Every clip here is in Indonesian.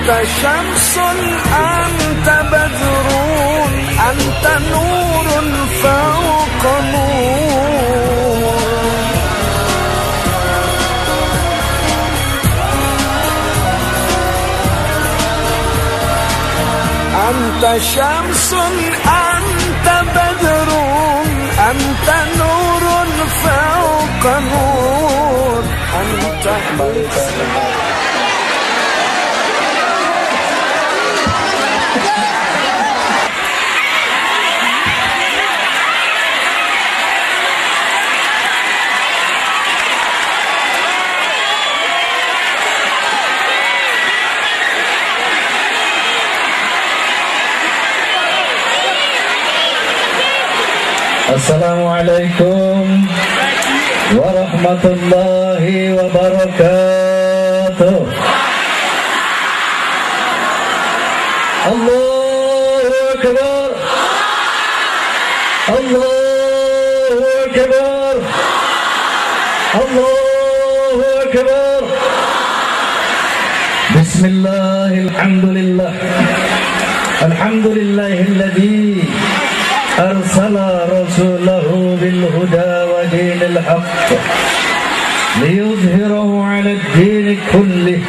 Anta syamsun, anta badrun, anta nurun fawqa nur. Anta syamsun, anta badrun, anta nurun fawqa nur. Anta Assalamualaikum warahmatullahi wabarakatuh. Allahu Akbar, Allahu Akbar, Allahu Akbar. Bismillahil hamdulillah, alhamdulillahilladzi arsala rasulahu bil huda wa dinil haqq liyudhhirahu 'ala ad-din kullih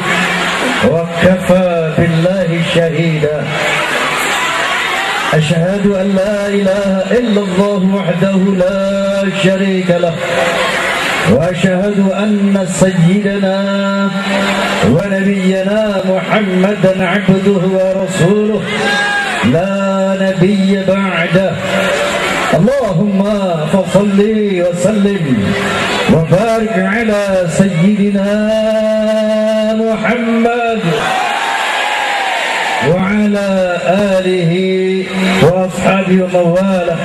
wa kafa billahi shahida. Ashhadu an la ilaha illallah wahdahu la sharika lah wa ashhadu anna sayyidana wa nabiyyana Muhammadan 'abduhu wa rasuluh la nabiyya ba'dah. Allahumma fasalli wa sallim wa barik ala sayyidina Muhammad wa ala alihi wa ashabihi wa mawalah.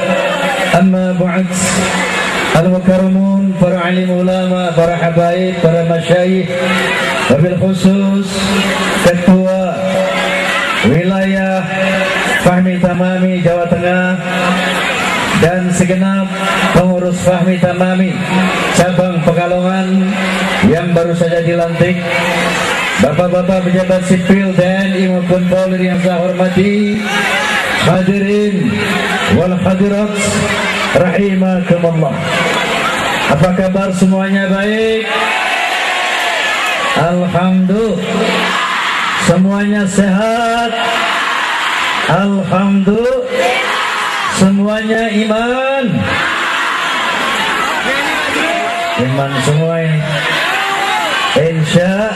Amma ba'd. Al-mukarramun, para alim ulama, para habaib, para masyayikh, wabil khusus ketua wilayah Fahmi Tamami Jawa Tengah dan segenap pengurus Fahmi Tamami cabang Pekalongan yang baru saja dilantik, bapak-bapak pejabat sipil TNI maupun Polri yang saya hormati, hadirin wal hadirat rahimakumullah. Apa kabar semuanya? Baik, alhamdulillah. Semuanya sehat, alhamdulillah. Semuanya iman semua ini. Insya.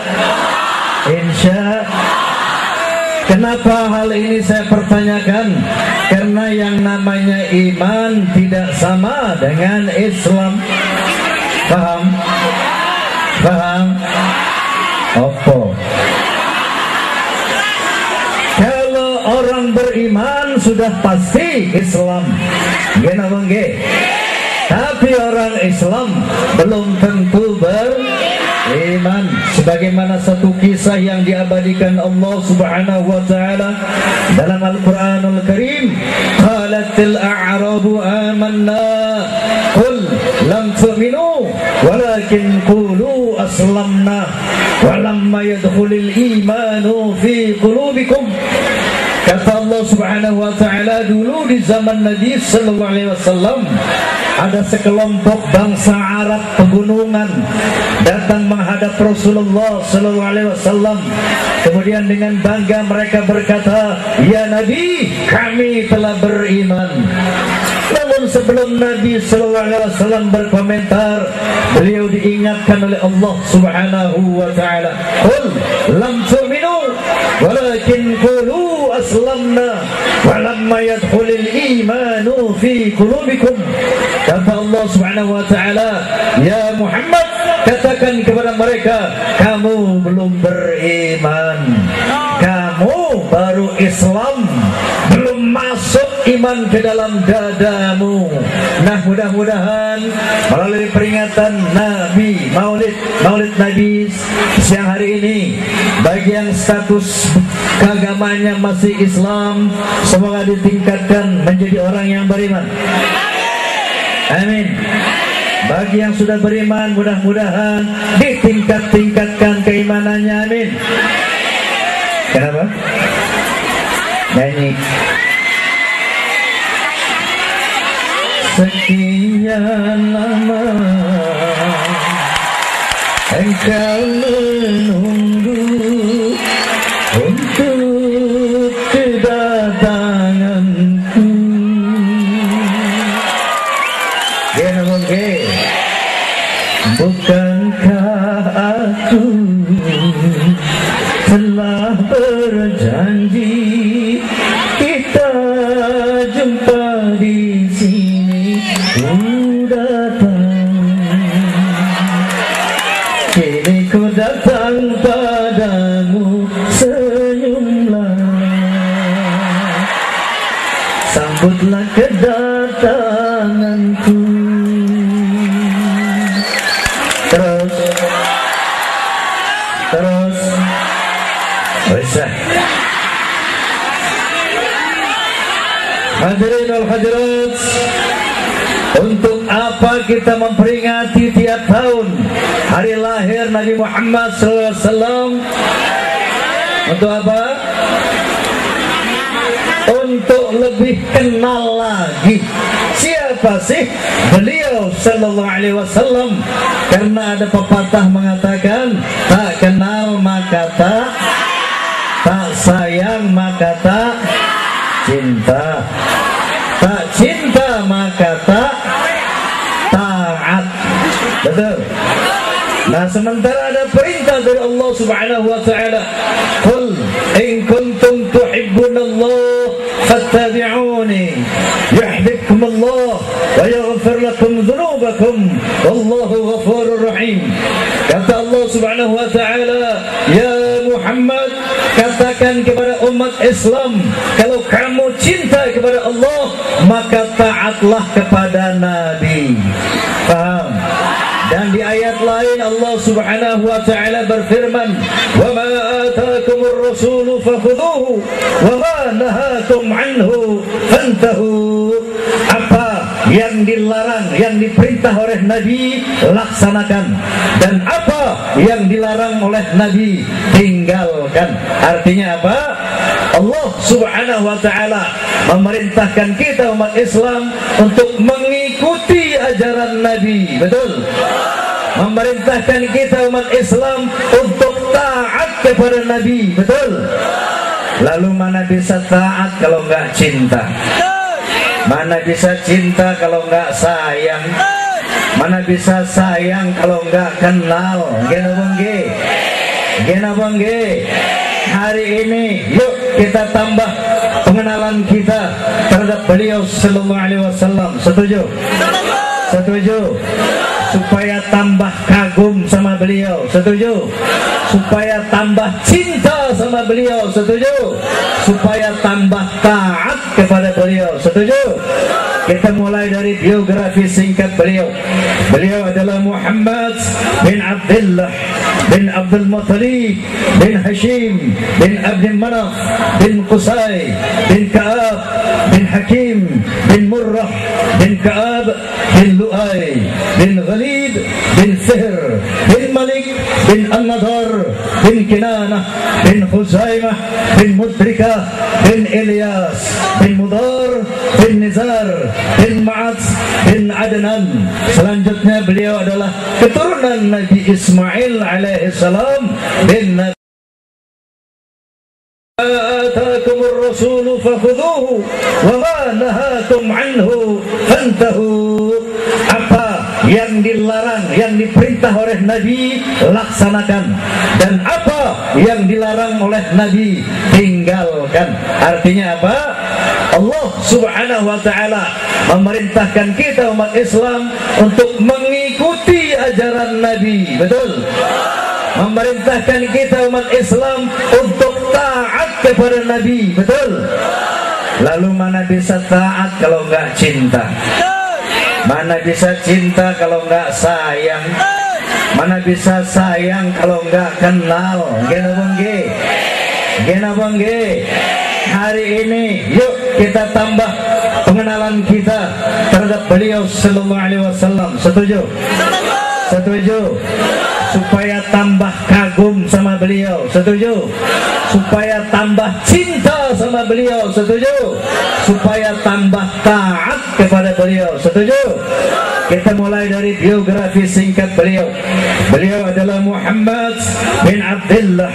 Kenapa hal ini saya pertanyakan? Karena yang namanya iman tidak sama dengan Islam. Paham? Apa? Kalau orang beriman sudah pasti Islam. Tapi orang Islam belum tentu beriman. Sebagaimana satu kisah yang diabadikan Allah Subhanahu wa taala dalam Al-Qur'anul Karim, qalatil a'rabu amanna qul lam tu'minu walakin qulu aslamna walamma yadkhulul imanu fi qulubikum. Kata Allah Subhanahu wa taala, dulu di zaman Nabi sallallahu alaihi wasallam ada sekelompok bangsa Arab pegunungan datang menghadap Rasulullah sallallahu alaihi wasallam. Kemudian dengan bangga mereka berkata, "Ya Nabi, kami telah beriman." Namun sebelum Nabi sallallahu alaihi wasallam berkomentar, beliau diingatkan oleh Allah Subhanahu wa taala, "Qul lam tu'minu walakin qulu aslamna walamma yadkhulul imanu fi qulubikum." Kata Allah Subhanahu wa taala, "Ya Muhammad, katakan kepada mereka, kamu belum beriman. Kamu baru Islam, belum masuk iman ke dalam dadamu." Nah, mudah-mudahan melalui peringatan Nabi, Maulid Nabi siang hari ini, bagi yang status keagamanya masih Islam, semoga ditingkatkan menjadi orang yang beriman. Amin. Bagi yang sudah beriman, mudah-mudahan ditingkatkan keimanannya. Amin. Kenapa? Nyanyi. Sekian lama engkau menunggu untuk kedatanganku. Oke. Bukankah aku telah berjanji kita jumpa di sini? Ku datang, kini ku datang padamu, senyumlah, sambutlah kedatanganku. Terus bisa. Hadirin wal hadirat, untuk apa kita memperingati tiap tahun hari lahir Nabi Muhammad SAW? Untuk apa? Untuk lebih kenal lagi siapa sih beliau sallallahu alaihi wasallam. Karena ada pepatah mengatakan, tak kenal maka tak sayang maka tak cinta, tak cinta maka tak taat. Betul. Nah, sementara ada perintah dari Allah Subhanahu wa taala, "Qul in kuntum tuhibbunallah fattabi'uni yuhibbukum Allah wa yaghfir lakum dhunubakum wallahu ghafurur rahim." Kata Allah Subhanahu wa taala, "Ya Muhammad, katakan kepada umat Islam, kalau kamu cinta kepada Allah, maka taatlah kepada Nabi." Paham? Dan di ayat lain Allah Subhanahu wa taala berfirman, "Wa ma ataakumur rasulu fakhudhuhu wa ma nahakum anhu fantahu." Apa yang dilarang, yang diperintah oleh Nabi, laksanakan, dan apa yang dilarang oleh Nabi, tinggalkan. Artinya apa? Allah Subhanahu wa taala memerintahkan kita umat Islam untuk mengikuti ajaran Nabi. Betul? Memerintahkan kita umat Islam untuk taat kepada Nabi. Betul? Lalu mana bisa taat kalau enggak cinta? Mana bisa cinta kalau enggak sayang? Mana bisa sayang kalau enggak kenal? Gena bangge. Gena bangge. Hari ini yuk kita tambah pengenalan kita terhadap beliau sallallahu alaihi wasallam. Setuju? Setuju? Supaya tambah kagum sama beliau. Setuju? Supaya tambah cinta sama beliau. Setuju? Supaya tambah taat kepada beliau. Setuju? Kita mulai dari biografi singkat beliau. Beliau adalah Muhammad bin Abdullah bin Abdul Muttalib bin Hashim bin Abdul Manaf bin Qusay bin Ka'ab bin Hakim bin Murrah bin Ka'ab bin Lu'ay bin Ghalib bin Fihr bin Malik bin An-Nadar bin Kinanah bin Khuzaimah bin Mudrikah bin Ilyas bin Mudar bin Nizar bin Ma'ad bin Adnan. Selanjutnya beliau adalah keturunan Nabi Ismail alaihi salam bin Nabi. Ataakumur rasulu fakhudhuhu wa ma nahakum anhu fantahu. Apa yang dilarang, yang diperintah oleh Nabi, laksanakan, dan apa yang dilarang oleh Nabi, tinggalkan. Artinya apa? Allah Subhanahu wa taala memerintahkan kita umat Islam untuk mengikuti ajaran Nabi. Betul? Memerintahkan kita umat Islam untuk taat kepada Nabi. Betul? Lalu mana bisa taat kalau enggak cinta? Mana bisa cinta kalau enggak sayang? Mana bisa sayang kalau enggak kenal? Gena bangge. Gena bangge. Hari ini yuk kita tambah pengenalan kita terhadap beliau sallallahu alaihi wasallam. Setuju? Setuju? Supaya tambah kagum sama beliau. beliau, setuju? Supaya tambah cinta sama beliau, setuju? Supaya tambah taat kepada beliau, setuju? Kita mulai dari biografi singkat beliau. Beliau adalah Muhammad bin Abdullah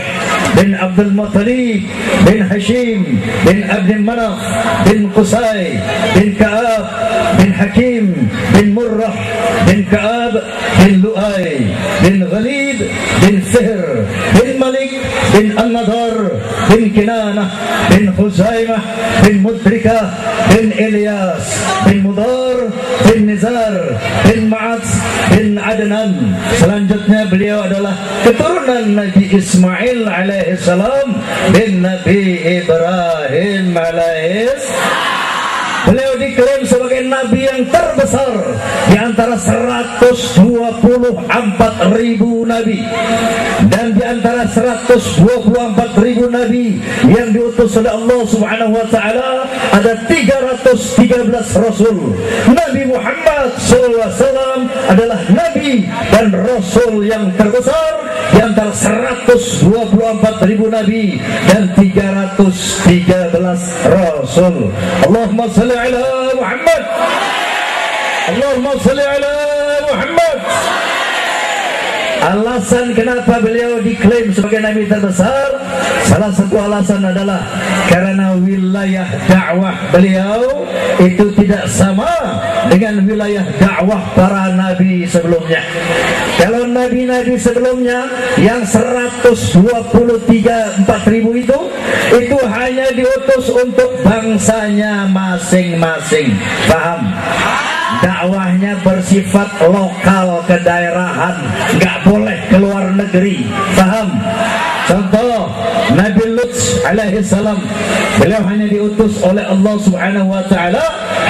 bin Abdul Muttalib bin Hashim bin Abdul Manaf bin Qusay bin Ka'ab bin Hakim bin Murrah bin Ka'ab bin Lu'ay bin Ghalib bin Fihr bin Malik bin An-Nadar bin Kinanah bin Khuzaimah bin Mudrikah bin Ilyas bin Mudar bin Nizar bin Ma'ad bin Adnan. Selanjutnya beliau adalah keturunan Nabi Ismail alaihissalam bin Nabi Ibrahim alaihissalam. Beliau diklaim sebagai Nabi yang terbesar di antara 124.000 Nabi, dan di antara 124.000 Nabi yang diutus oleh Allah Subhanahu Wa Taala ada 313 Rasul. Nabi Muhammad SAW adalah Nabi dan Rasul yang terbesar di antara 124.000 Nabi dan 313 Rasul. Allahumma salli ala Muhammad. Allahumma salli ala Muhammad. Alasan kenapa beliau diklaim sebagai Nabi terbesar, salah satu alasan adalah karena wilayah dakwah beliau itu tidak sama dengan wilayah dakwah para nabi sebelumnya. Kalau nabi-nabi sebelumnya yang 123.000-4.000 itu hanya diutus untuk bangsanya masing-masing. Paham? Dakwahnya bersifat lokal, kedaerahan, nggak boleh keluar negeri. Paham? Contoh Nabi Lut alaihissalam, beliau hanya diutus oleh Allah Subhanahu Wa Taala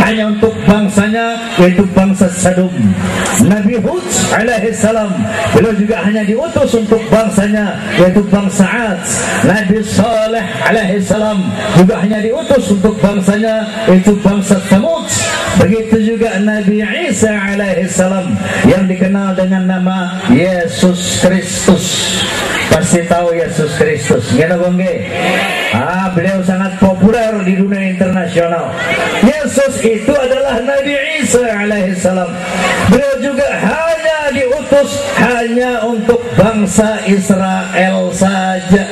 hanya untuk bangsanya, yaitu bangsa Sadum. Nabi Hud alaihissalam, beliau juga hanya diutus untuk bangsanya, yaitu bangsa Ad. Nabi Saleh alaihissalam juga hanya diutus untuk bangsanya, yaitu bangsa Thamud. Begitu juga Nabi Isa alaihissalam yang dikenal dengan nama Yesus Kristus. Pasti tahu Yesus Kristus, gimana bangge? Beliau sangat populer di dunia internasional. Yesus itu adalah Nabi Isa alaihissalam. Beliau juga hanya diutus hanya untuk bangsa Israel saja.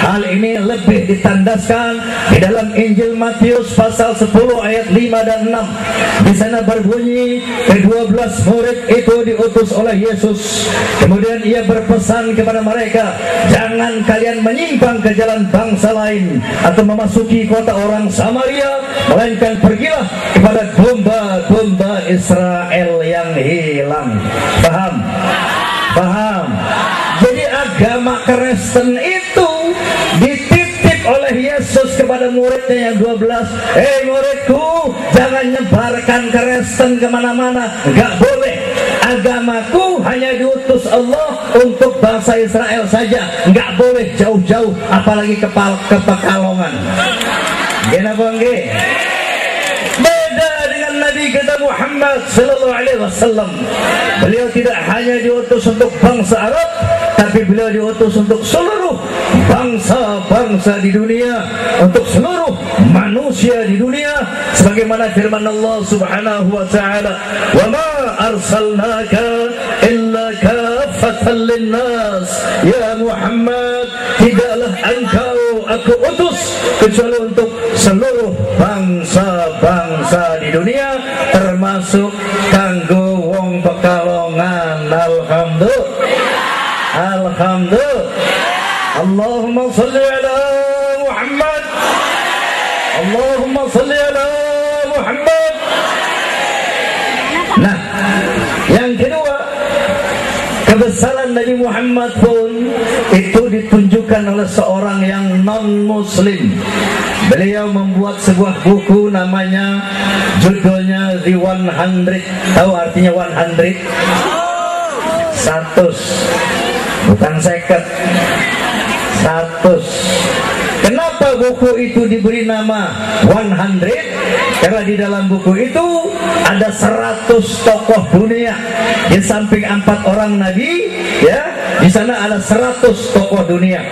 Hal ini lebih ditandaskan di dalam Injil Matius pasal 10 ayat 5 dan 6. Di sana berbunyi, ke-12 murid itu diutus oleh Yesus. Kemudian ia berpesan kepada mereka, jangan kalian menyimpang ke jalan bangsa lain atau memasuki kota orang Samaria, melainkan pergilah kepada domba-domba Israel yang hilang. Paham? Paham? Jadi agama Kristen itu dititip oleh Yesus kepada muridnya yang 12. Muridku, jangan nyebarkan Kristen kemana-mana, nggak boleh. Agamaku hanya diutus Allah untuk bangsa Israel saja, nggak boleh jauh-jauh, apalagi ke Pekalongan. Kenapa nggih? Beda dengan Nabi kita Muhammad sallallahu alaihi wasallam. Beliau tidak hanya diutus untuk bangsa Arab, tapi beliau diutus untuk seluruh bangsa-bangsa di dunia, untuk seluruh manusia di dunia, sebagaimana firman Allah Subhanahu wa taala, "Wa ma arsalnaka illa kaffatan lin-nas." Ya Muhammad, tidaklah engkau aku utus kecuali untuk seluruh bangsa-bangsa di dunia, termasuk kanggo wong Pekalongan. Alhamdulillah. Allahumma salli ala Muhammad. Allahumma salli ala Muhammad. Nah, yang kedua, kebesaran Nabi Muhammad pun itu ditunjukkan oleh seorang yang non-muslim. Beliau membuat sebuah buku, namanya, judulnya The 100. Tahu artinya 100? 100, bukan 50, 100. Kenapa buku itu diberi nama 100? Karena di dalam buku itu ada 100 tokoh dunia. Di samping 4 orang nabi, ya, Di sana ada 100 tokoh dunia.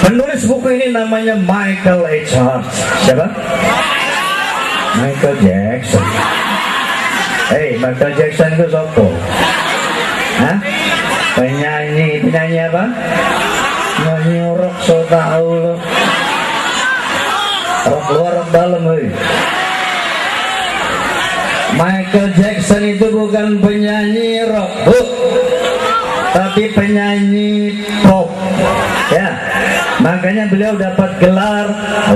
Penulis buku ini namanya Michael H. Hart. Siapa? Michael Jackson. Michael Jackson itu siapa? Hah? Penyanyi apa? Nyanyi rock, so tau lo. Rock luar, rock dalam, Michael Jackson itu bukan penyanyi rock, tapi penyanyi pop. Ya, makanya beliau dapat gelar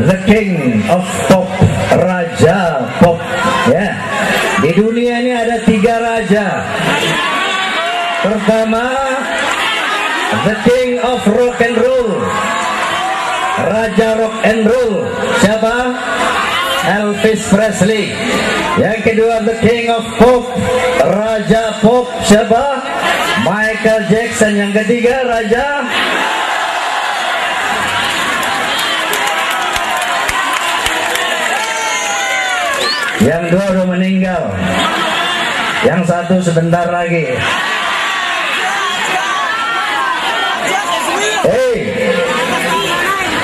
The King of Pop, Raja Pop. Ya, di dunia ini ada 3 raja. Pertama, The King of Rock and Roll, Raja Rock and Roll. Siapa? Elvis Presley. Yang kedua, The King of Pop, Raja Pop. Siapa? Michael Jackson. Yang ketiga, Raja yang dua udah meninggal, yang satu sebentar lagi.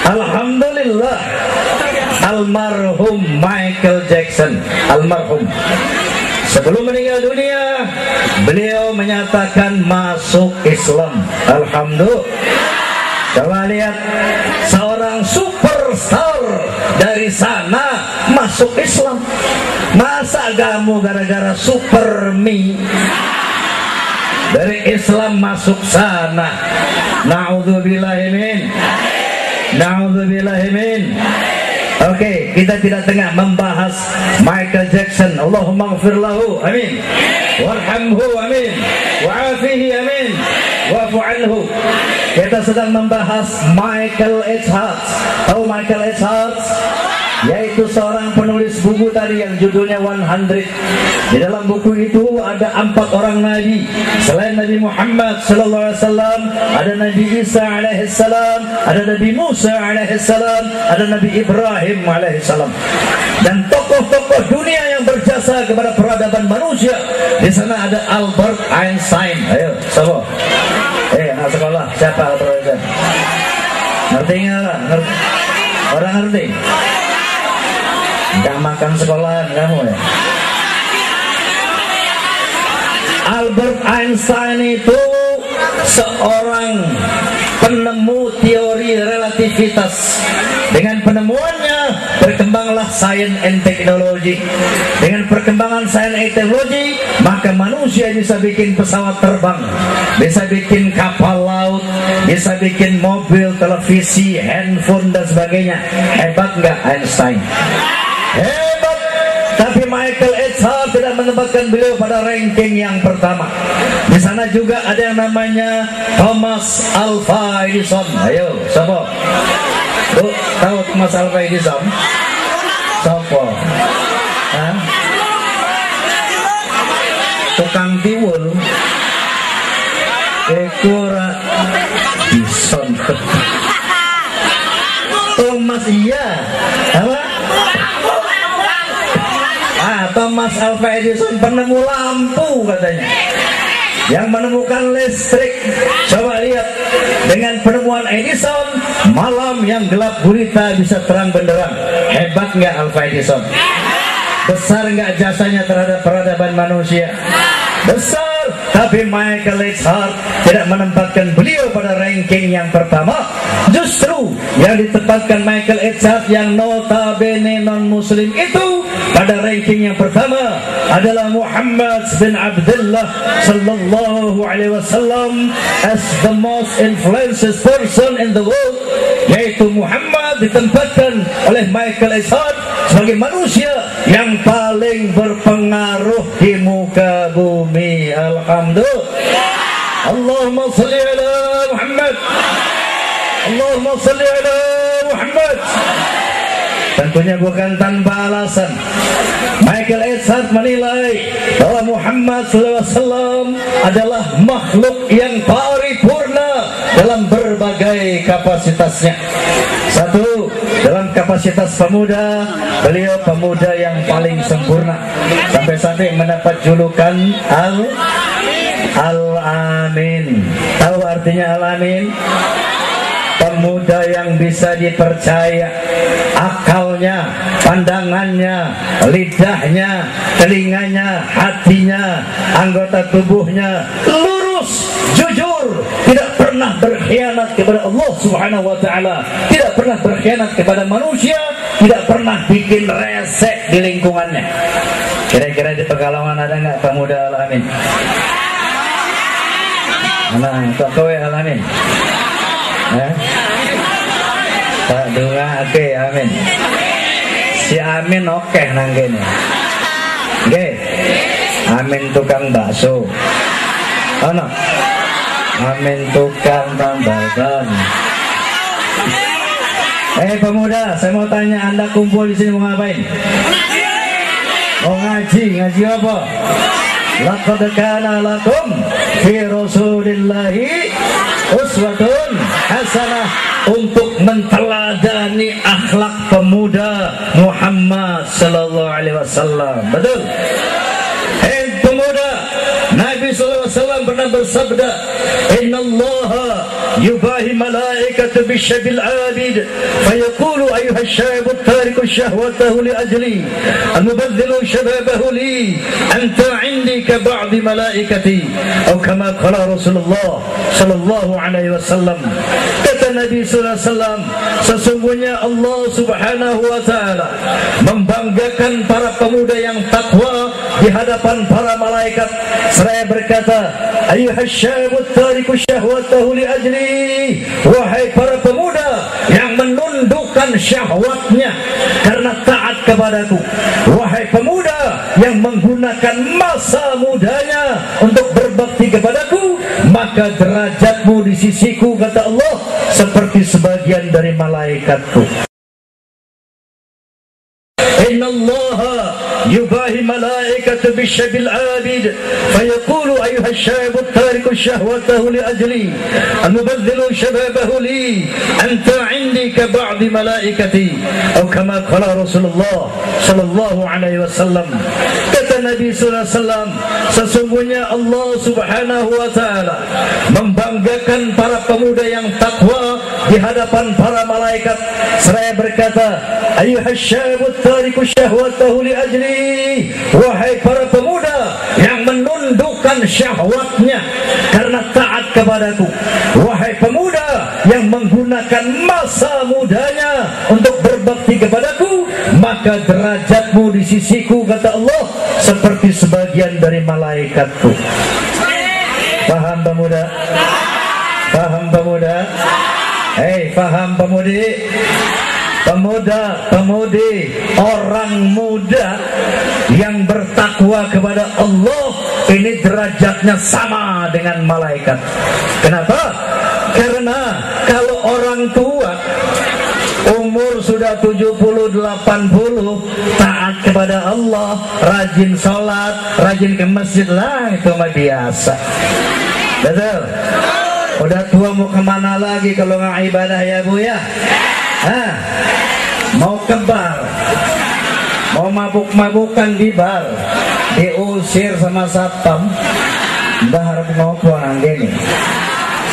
Alhamdulillah, almarhum Michael Jackson, almarhum, sebelum meninggal dunia beliau menyatakan masuk Islam. Alhamdulillah. Coba lihat, seorang superstar dari sana masuk Islam. Masa kamu gara-gara super mie dari Islam masuk sana? Na'udzubillahimin. Na'udzubillahimin. Oke, kita tidak tengah membahas Michael Jackson. Allahumma ghfir lahu, amin. Warhamhu, amin. Wa'afihi, amin. Wa'fu anhu. Kita sedang membahas Michael H. Hart. Tahu Michael H. Hart? Yaitu seorang penulis buku tadi yang judulnya 100. Di dalam buku itu ada 4 orang nabi. Selain Nabi Muhammad sallallahu alaihi wasallam, ada Nabi Isa alaihi salam, ada Nabi Musa alaihi salam, ada Nabi Ibrahim alaihi salam. Dan tokoh-tokoh dunia yang berjasa kepada peradaban manusia. Di sana ada Albert Einstein. Ayo, siapa? Anak sekolah, siapa Albert Einstein? Ngerti nggak? Ngerti? Orang ngerti? Nggak makan sekolahan kamu ya? Albert Einstein itu seorang penemu teori relativitas. Dengan penemuannya berkembanglah sains and teknologi. Dengan perkembangan sains and teknologi, maka manusia bisa bikin pesawat terbang, bisa bikin kapal laut, bisa bikin mobil, televisi, handphone dan sebagainya. Hebat nggak Einstein? Hebat. Tapi Michael H. Hart tidak menempatkan beliau pada ranking yang pertama. Di sana juga ada yang namanya Thomas Alva Edison. Ayo, siapa? Bu, tahu Thomas Alva Edison? Siapa? Hah? Tukang tiwul. Ekora Edison. Thomas iya. Apa? Thomas Alva Edison penemu lampu katanya, yang menemukan listrik. Coba lihat, dengan penemuan Edison, malam yang gelap gulita bisa terang benderang. Hebat nggak Alva Edison? Besar nggak jasanya terhadap peradaban manusia? Besar. Tapi Michael H. Hart tidak menempatkan beliau pada ranking yang pertama. Justru yang ditempatkan Michael H. Hart yang notabene non-muslim itu pada ranking yang pertama adalah Muhammad bin Abdullah sallallahu alaihi wasallam as the most influential person in the world. Yaitu Muhammad ditempatkan oleh Michael H. Hart sebagai manusia yang paling berpengaruh di muka bumi. Alhamdulillah. Allahumma salli ala Muhammad. Allahumma salli ala Muhammad. Tentunya bukan tanpa alasan. Michael H. Hart menilai bahwa Muhammad SAW adalah makhluk yang paripurna dalam berbagai kapasitasnya. Satu, dalam kapasitas pemuda, beliau pemuda yang paling sempurna, sampai-sampai mendapat julukan Al-Amin. Tahu artinya Al-Amin? Pemuda yang bisa dipercaya, akalnya, pandangannya, lidahnya, telinganya, hatinya, anggota tubuhnya lurus, jujur, tidak pernah berkhianat kepada Allah Subhanahu wa taala, tidak pernah berkhianat kepada manusia, tidak pernah bikin resek di lingkungannya. Kira-kira di Pekalongan ada nggak pemuda Al-Amin? Nah, tak kowe Al-Amin. Tak dengar, oke, amin. Si Amin oke nang kene. Nggih. Amin tukang bakso. Ono. Amin tukang tambal ban. Pemuda, saya mau tanya, Anda kumpul di sini mau ngapain? Mau ngaji, ngaji apa? Laqad kana lakum fi Rasulillahi uswatun hasanah, untuk menteladani akhlak pemuda Muhammad sallallahu alaihi wasallam. Betul? Pemuda, Nabi sallallahu alaihi wasallam pernah bersabda, "Innallaha yubahi malaikatu bisyabil 'abid, fayaqulu ayyuha asy-syabu tariku syahwatahu li ajli, al-mubaddilu shababahu li, anta 'indi ka ba'di malaikati." Atau kama qala Rasulullah sallallahu alaihi wasallam. Kata Nabi sallallahu alaihi wasallam, sesungguhnya Allah Subhanahu wa taala membanggakan para pemuda yang takwa di hadapan para malaikat. Seraya berkata, ayyuhas syabut tariku syahwatahu li ajli, wahai para pemuda yang menundukkan syahwatnya karena taat kepadaku, wahai pemuda yang menggunakan masa mudanya untuk berbakti kepadaku, maka derajatmu di sisiku, kata Allah, seperti sebagian dari malaikatku. Innallaha yubahi malaikatu bisyabil 'abid, fayaqulu ayyuha asy-syabu tariku syahwatahu li ajli, al-mubaddilu shababahu li, anta 'indi ka ba'di malaikati. Atau kama qala Rasulullah sallallahu alaihi wasallam. Kata Nabi sallallahu alaihi wasallam, sesungguhnya Allah Subhanahu wa taala membanggakan para pemuda yang takwa di hadapan para malaikat. Seraya berkata, ayyuhas syabut tariku syahwatahu li ajli, wahai para pemuda yang menundukkan syahwatnya karena taat kepadaku, wahai pemuda yang menggunakan masa mudanya untuk berbakti kepadaku, maka derajatmu di sisiku, kata Allah, seperti sebagian dari malaikatku. Paham pemuda? Paham pemuda? Paham pemudi? Pemuda-pemudi, orang muda yang bertakwa kepada Allah, ini derajatnya sama dengan malaikat. Kenapa? Karena kalau orang tua umur sudah 70-80, taat kepada Allah, rajin sholat, rajin ke masjid lah, itu mah biasa. Betul? Udah tua mau kemana lagi kalau nggak ibadah ya Bu ya? Mau ke bar, mau mabuk-mabukan di bar, diusir sama satpam, mbah harap ngopo nanggini,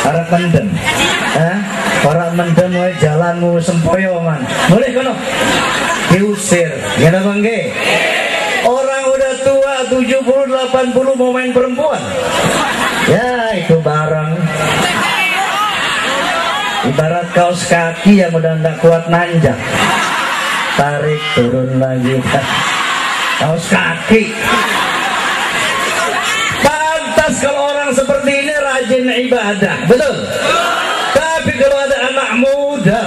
harap mendem, para mendem wae jalanmu sempoyongan, boleh kono, diusir, gimana bangge? Orang udah tua 70-80 mau main perempuan, ya itu barang. Ibarat kaos kaki yang udah tidak kuat nanjak, tarik turun lagi, kaos kaki. Pantas kalau orang seperti ini rajin ibadah, betul. Tapi kalau ada anak muda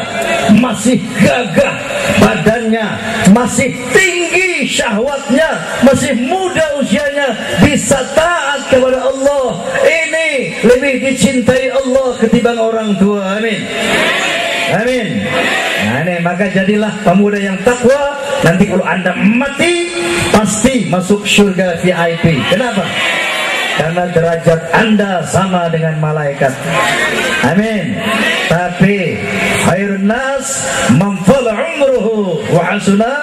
masih gagah badannya, masih tinggi syahwatnya, masih muda usianya, bisa taat kepada Allah, ini lebih dicintai Allah ketimbang orang tua. Amin. Amin. Nah, ini, maka jadilah pemuda yang takwa. Nanti kalau Anda mati pasti masuk surga VIP. Kenapa? Karena derajat Anda sama dengan malaikat. Amin. Tapi khairun nas man tala umruhu wa hasuna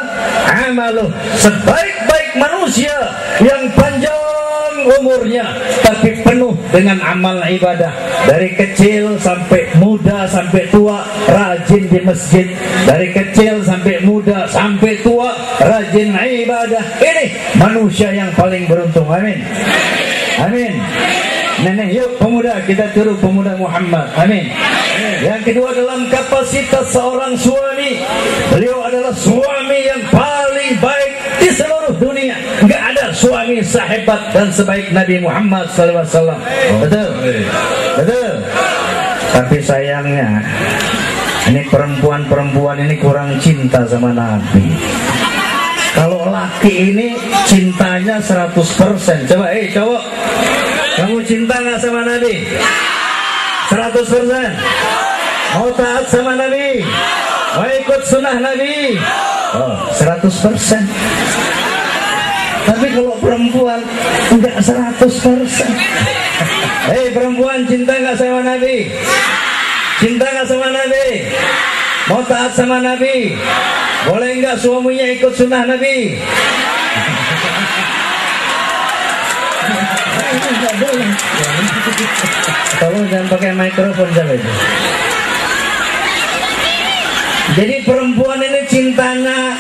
amaluh. Sebaik-baik manusia yang panjang umurnya, tapi penuh dengan amal ibadah. Dari kecil sampai muda sampai tua rajin di masjid. Dari kecil sampai muda sampai tua rajin ibadah. Ini manusia yang paling beruntung. Amin. Amin. Nenek, yuk pemuda, kita tiru pemuda Muhammad. Amin. Yang kedua, dalam kapasitas seorang suami, beliau adalah suami yang paling baik di seluruh dunia. Enggak ada suami sehebat dan sebaik Nabi Muhammad SAW. Betul? Betul. Tapi sayangnya, ini perempuan-perempuan ini kurang cinta sama Nabi. Kalau laki ini cintanya 100%. Coba, cowok, kamu cinta nggak sama Nabi? 100%. Mau taat sama Nabi? Mau ikut sunnah Nabi? 100%. Tapi kalau perempuan enggak 100%. Perempuan cinta nggak sama Nabi? Cinta nggak sama Nabi? Mau taat sama Nabi? Boleh nggak suaminya ikut sunnah Nabi? Nggak boleh. Tolong jangan pakai mikrofon sampai itu. Jadi perempuan ini cintanya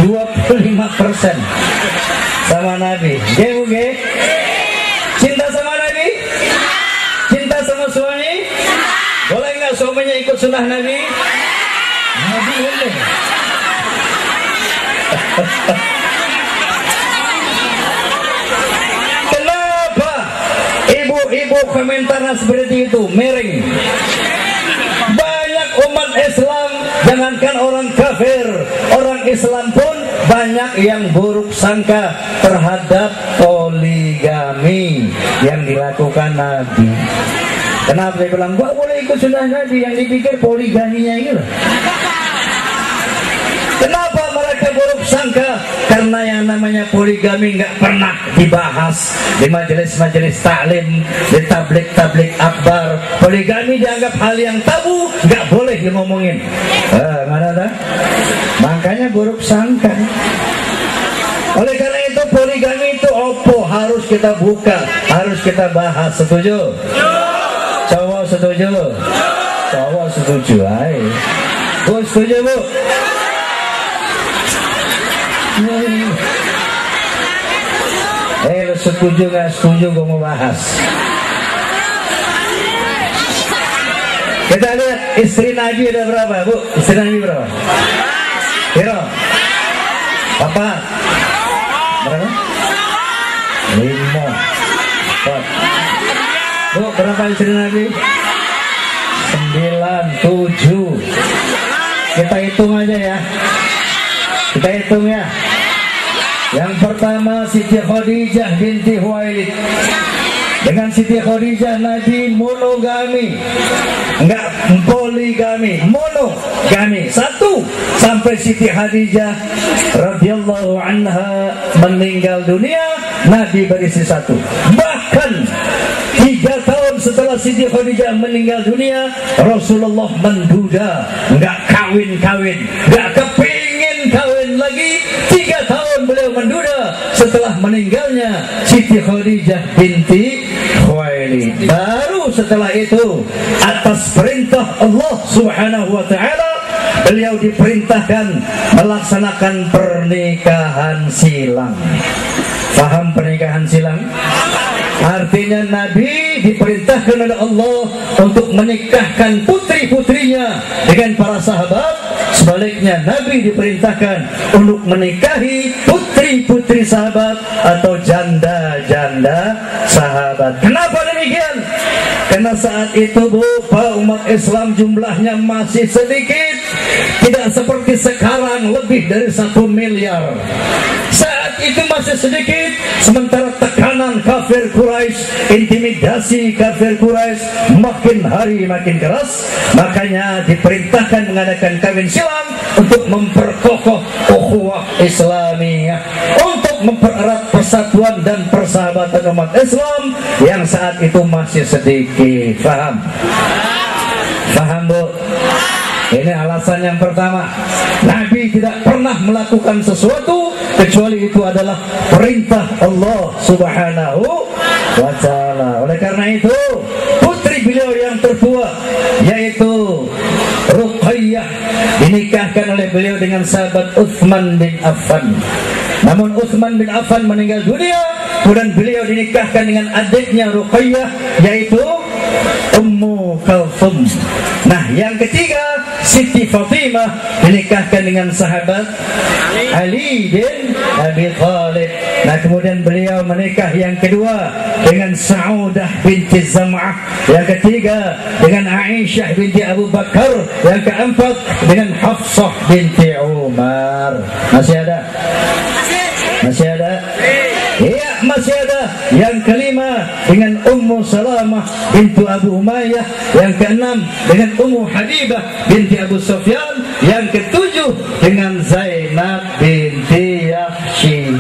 25% sama Nabi. Oke? Cinta sama Nabi? Cinta sama suami? Boleh nggak suaminya ikut sunnah Nabi? Nabi boleh. Kenapa ibu-ibu komentarnya seperti itu? Miring. Banyak umat Islam, jangankan orang kafir, orang Islam pun banyak yang buruk sangka terhadap poligami yang dilakukan Nabi. Kenapa dia bilang, gua boleh ikut sunnah Nabi? Yang dipikir poligaminya ini loh. Kenapa mereka buruk sangka? Karena yang namanya poligami nggak pernah dibahas di majelis-majelis taklim, di tablik-tablik akbar. Poligami dianggap hal yang tabu, nggak boleh ngomongin. Mana dah? Makanya buruk sangka. Oleh karena itu poligami itu opo harus kita buka, harus kita bahas. Setuju? Cowok setuju? Cowok setuju. Bu setuju, Bu? Lu setuju gak setuju gue mau bahas. Kita lihat istri Nabi ada berapa, Bu? Istri Nabi berapa? Hiro? Apa? Berapa? 5. Bu, berapa istri Nabi? 9, 7. Kita hitung aja ya. Kita hitung ya. Yang pertama Siti Khadijah binti Khuwailid. Dengan Siti Khadijah Nabi monogami, enggak poligami, monogami. 1 sampai Siti Khadijah radhiyallahu anha meninggal dunia, Nabi beristri 1. Bahkan 3 tahun setelah Siti Khadijah meninggal dunia, Rasulullah menduda, enggak kawin-kawin, enggak kepingin kawin lagi. 3 tahun beliau menduda setelah meninggalnya Siti Khadijah binti Khuwailid. Baru setelah itu atas perintah Allah Subhanahu wa taala beliau diperintahkan melaksanakan pernikahan silang. Paham pernikahan silang? Artinya Nabi diperintahkan oleh Allah untuk menikahkan putri-putrinya dengan para sahabat. Sebaliknya Nabi diperintahkan untuk menikahi putri-putri sahabat atau janda-janda sahabat. Kenapa demikian? Karena saat itu, Bu, umat Islam jumlahnya masih sedikit. Tidak seperti sekarang lebih dari 1 miliar. Saat itu masih sedikit, sementara tekanan kafir Quraisy, intimidasi kafir Quraisy makin hari makin keras. Makanya diperintahkan mengadakan kawin silang untuk memperkokoh ukhuwah Islamiyah, untuk mempererat persatuan dan persahabatan umat Islam yang saat itu masih sedikit. Paham? Paham, Bu? Ini alasan yang pertama. Nabi tidak pernah melakukan sesuatu kecuali itu adalah perintah Allah Subhanahu wa ta'ala. Oleh karena itu, putri beliau yang tertua yaitu Ruqayyah dinikahkan oleh beliau dengan sahabat Utsman bin Affan. Namun Utsman bin Affan meninggal dunia, kemudian beliau dinikahkan dengan adiknya Ruqayyah yaitu Ummu Kalthum. Nah, yang ketiga, Siti Fatimah dinikahkan dengan sahabat Ali bin Abi Thalib. Nah, kemudian beliau menikah yang kedua dengan Saudah binti Zam'ah, yang ketiga dengan Aisyah binti Abu Bakar, yang keempat dengan Hafsah binti Umar. Masih ada? Masih ada? Iya, masih ada. Yang kelima dengan Ummu Salamah bintu Abu Umayyah, yang keenam dengan Ummu Habibah binti Abu Sufyan, yang ketujuh dengan Zainab binti Yahshi.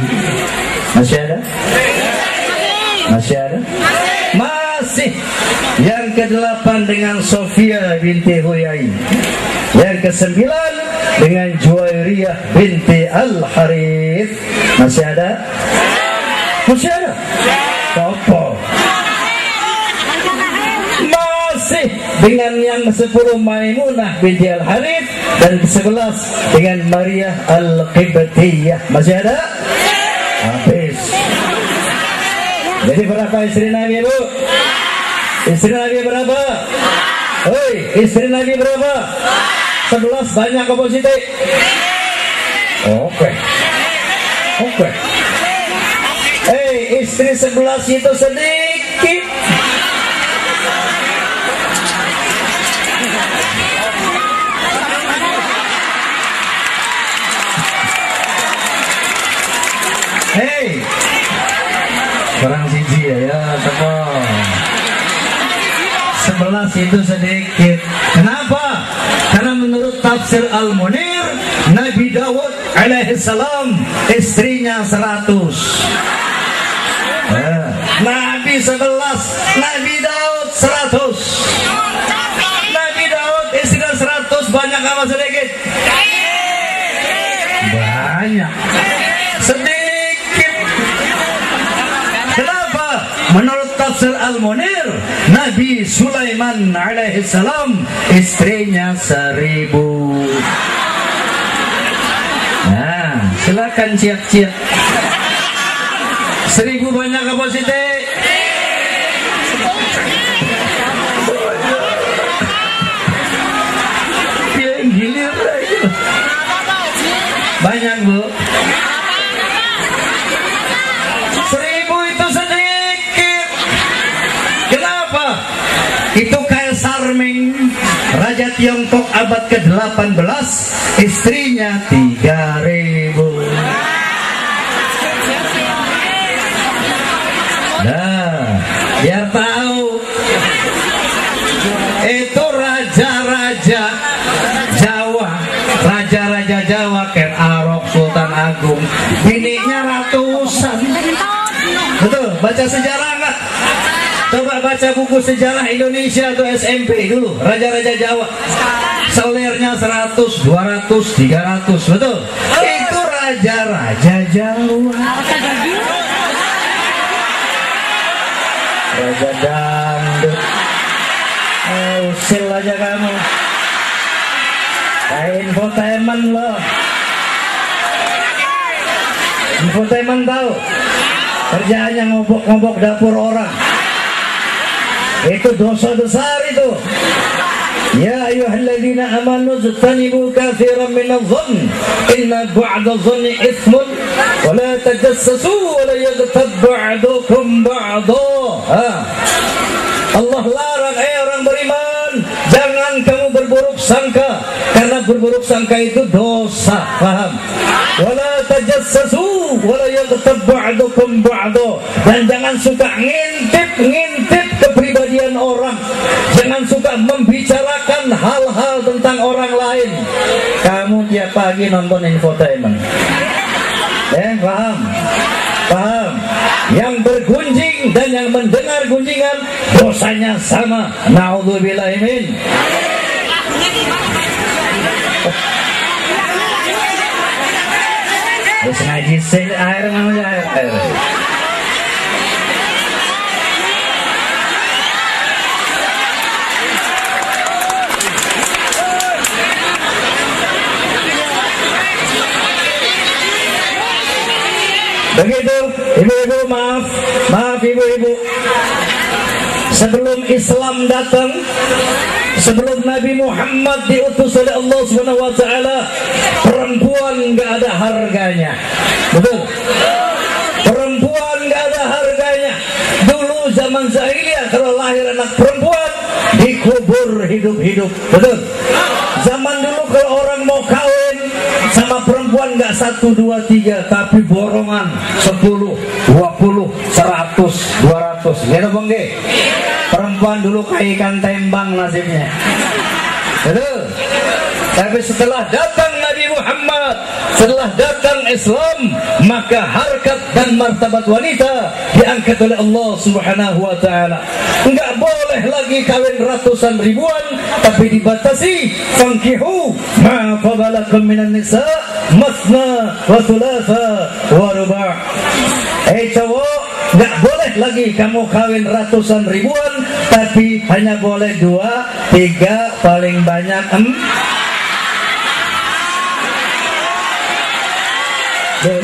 Masih ada? Masih ada? Masih. Yang kedelapan dengan Sofia binti Huyai, yang kesembilan dengan Juwairiyah binti Al-Harith. Masih ada? Masih ada? Apa? Masih dengan yang ke-10 Maimunah binti Al-Harith, dan ke-11 dengan Maria Al-Qibtiyah. Masih ada? Habis. Jadi berapa istri Nabi, Bu? Istri Nabi berapa? Hei, istri Nabi berapa? 11. Banyak apa positif? Oke. Oke. Hei, istri 11 itu sedikit. Hei, kurang siji ya, teman. 11 itu sedikit. Kenapa? Karena menurut tafsir Al-Munir, Nabi Daud alaihissalam istrinya 100. Nabi 11, Nabi Daud 100. Nabi Daud istrinya 100. Banyak apa sedikit? Banyak. Sedikit. Kenapa? Menurut tafsir Al-Munir, Nabi Sulaiman alaihissalam istrinya 1000. Nah, silakan ciak-ciak. 1000 banyak apa Siti? Yang gilir lagi. Banyak, Bu. 1000 itu sedikit. Kenapa? Itu Kaisar Ming, Raja Tiongkok abad ke-18, istrinya 3000. Nah, biar tahu, itu raja-raja Jawa, raja-raja Jawa, Ken Arok, Sultan Agung, bininya ratusan. Betul, baca sejarah nggak? Coba baca buku sejarah Indonesia atau SMP dulu, raja-raja Jawa. Selirnya 100, 200, 300, betul? Itu raja-raja Jawa. Raja dangdut. Usil aja kamu. Kayak infotainment loh. Infotainment tahu? Kerjaannya ngobok-ngobok dapur orang. Itu dosa besar itu. Ya ayyuhalladzina amanu ijtanibu katsiran minadh-dhann inna ba'dadh-dhanni itsmun wa la tajassasu wa la yaghtab ba'dukum ba'dha. Allah larang, orang beriman, jangan kamu berburuk sangka, karena berburuk sangka itu dosa, paham? Wala tajassasu wala yaghtab ba'dukum ba'dha, dan jangan suka ngintip kepribadian orang, jangan suka membicarakan hal-hal tentang orang lain. Kamu tiap pagi nonton infotainment, paham? Paham? Yang bergunjing dan yang mendengar gunjingan dosanya sama. Na'udzubillahi min. Isi air namanya air. Begitu, ibu-ibu, maaf ibu-ibu. Sebelum Islam datang, sebelum Nabi Muhammad diutus oleh Allah Subhanahu wa taala, perempuan enggak ada harganya. Betul? Perempuan enggak ada harganya. Dulu zaman jahiliyah kalau lahir anak perempuan dikubur hidup-hidup. Betul? Zaman dulu kalau orang mau kawin sama perempuan nggak 1, 2, 3, tapi borongan 10, 20, 100, 200. Gitu bang G. Perempuan dulu kayak ikan tembang nasibnya. Betul. Tapi setelah datang Nabi Muhammad, setelah datang Islam, maka harkat dan martabat wanita diangkat oleh Allah Subhanahu wa taala. Enggak boleh lagi kawin ratusan ribuan, tapi dibatasi fankihu ma qabalakum minan nisa masna wa thulatha wa ruba'. Cowok, enggak boleh lagi kamu kawin ratusan ribuan, tapi hanya boleh 2, 3, paling banyak 4. Loh.